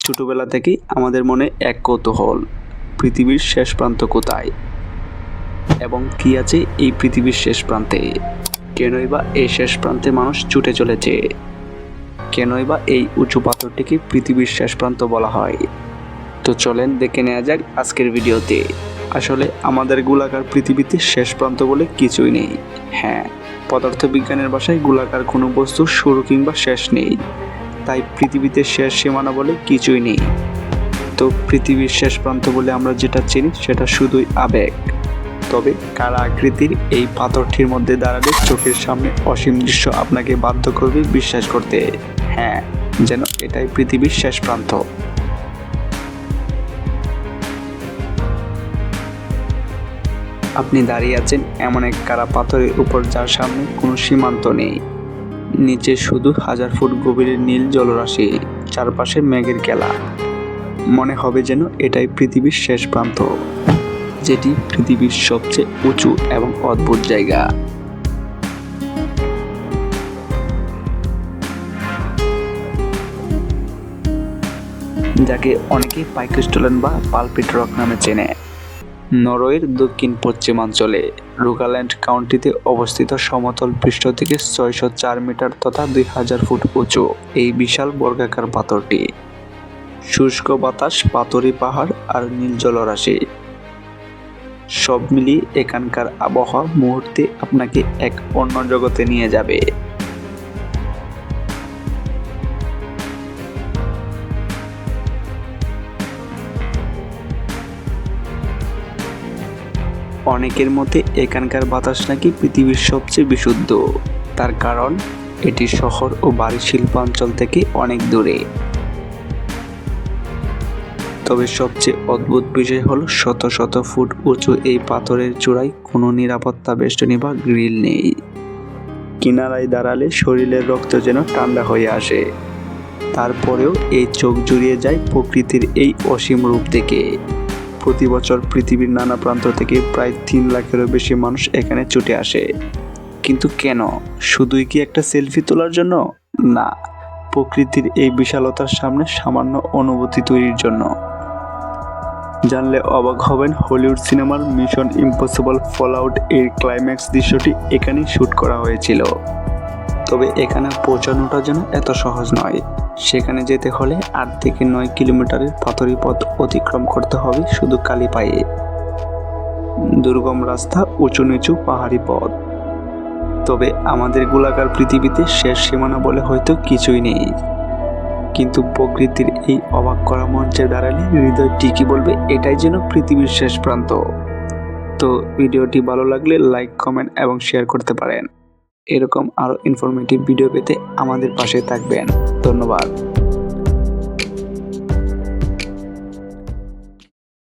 ছোটবেলা থেকেই আমাদের মনে এক কৌতূহল, পৃথিবীর শেষ প্রান্ত কোথায় এবং কি আছে এই পৃথিবীর শেষ প্রান্তে। কেনই বা এই শেষ প্রান্তে মানুষ ছুটে চলেছে, কেনই বা এই উঁচু পাথরটিকে পৃথিবীর শেষ প্রান্ত বলা হয়। তো চলেন দেখে নেওয়া যাক আজকের ভিডিওতে। আসলে আমাদের গোলাকার পৃথিবীতে শেষ প্রান্ত বলে কিছুই নেই। হ্যাঁ, পদার্থবিজ্ঞানের ভাষায় গোলাকার কোনো বস্তুর শুরু কিংবা শেষ নেই, তাই পৃথিবীতে শেষ সীমানা বলে কিছুই নেই। তো পৃথিবীর শেষ প্রান্ত বলে আমরা যেটা চিনি সেটা শুধুই আবেগ। তবে কারা আকৃতির এই পাথরটির মধ্যে দাঁড়ালে চোখের সামনে অসীম দৃশ্য আপনাকে বাধ্য করবে বিশ্বাস করতে, হ্যাঁ, যেন এটাই পৃথিবীর শেষ প্রান্ত। আপনি দাঁড়িয়ে আছেন এমন এক কারা পাথরের উপর যার সামনে কোনো সীমান্ত নেই। নিচে শুধু 1000 ফুট গভীরের নীল জলরাশি, চারপাশে মেঘের খেলা। মনে হবে যেন এটাই পৃথিবীর শেষ প্রান্ত, যেটি পৃথিবীর সবচেয়ে উঁচু এবং অদ্ভুত জায়গা। যাকে অনেকে পাইকস্টোলেন বা পালপিট রক নামে চেনে। নরওয়ের দক্ষিণ পশ্চিমাঞ্চলে রোগাল্যান্ড কাউন্টিতে অবস্থিত সমতল পৃষ্ঠ থেকে 604 মিটার তথা 2000 ফুট উঁচু এই বিশাল বর্গাকার পাথরটি। শুষ্ক বাতাস, পাথুরে পাহাড় আর নীল জলরাশি, সব মিলিয়ে এখানকার আবহাওয়া মুহূর্তে আপনাকে এক অন্য জগতে নিয়ে যাবে। অনেকের মতে এখানকার বাতাস নাকি পৃথিবীর সবচেয়ে বিশুদ্ধ। তার কারণ এটি শহর ও বাড়ি শিল্পাঞ্চল থেকে অনেক দূরে। তবে সবচেয়ে অদ্ভুত বিষয় হলো শত শত ফুট উঁচু এই পাথরের চূড়ায় কোনো নিরাপত্তা বেষ্টনী বা গ্রিল নেই। কিনারায় দাঁড়ালে শরীরের রক্ত যেন ঠান্ডা হয়ে আসে। তারপরেও এই চোখ জুড়িয়ে যায় প্রকৃতির এই অসীম রূপ দেখে। প্রতি বছর পৃথিবীর নানা প্রান্ত থেকে প্রায় 3 লাখেরও বেশি মানুষ এখানে ছুটে আসে। কিন্তু কেন? শুধুই কি একটা সেলফি তোলার জন্য? না, প্রকৃতির এই বিশালতার সামনে সামান্য অনুভূতি তৈরির জন্য। জানলে অবাক হবেন, হলিউড সিনেমার মিশন ইম্পসিবল ফলআউট এর ক্লাইম্যাক্স দৃশ্যটি এখানেই শ্যুট করা হয়েছিল। তবে এখানে পৌঁছানোটা যেন এত সহজ নয়। সেখানে যেতে হলে 8 থেকে 9 কিলোমিটারের পাথুরে পথ অতিক্রম করতে হবে শুধু খালি পায়ে। দুর্গম রাস্তা, উঁচু নিচু পাহাড়ি পথ। তবে আমাদের গোলাকার পৃথিবীতে শেষ সীমানা বলে হয়তো কিছুই নেই, কিন্তু প্রকৃতির এই অবাক করা মঞ্চে দাঁড়ালে হৃদয় ঠিকই বলবে এটাই যেন পৃথিবীর শেষ প্রান্ত। তো ভিডিওটি ভালো লাগলে লাইক, কমেন্ট এবং শেয়ার করতে পারেন। এরকম আরও ইনফরমেটিভ ভিডিও পেতে আমাদের পাশে থাকবেন। ধন্যবাদ।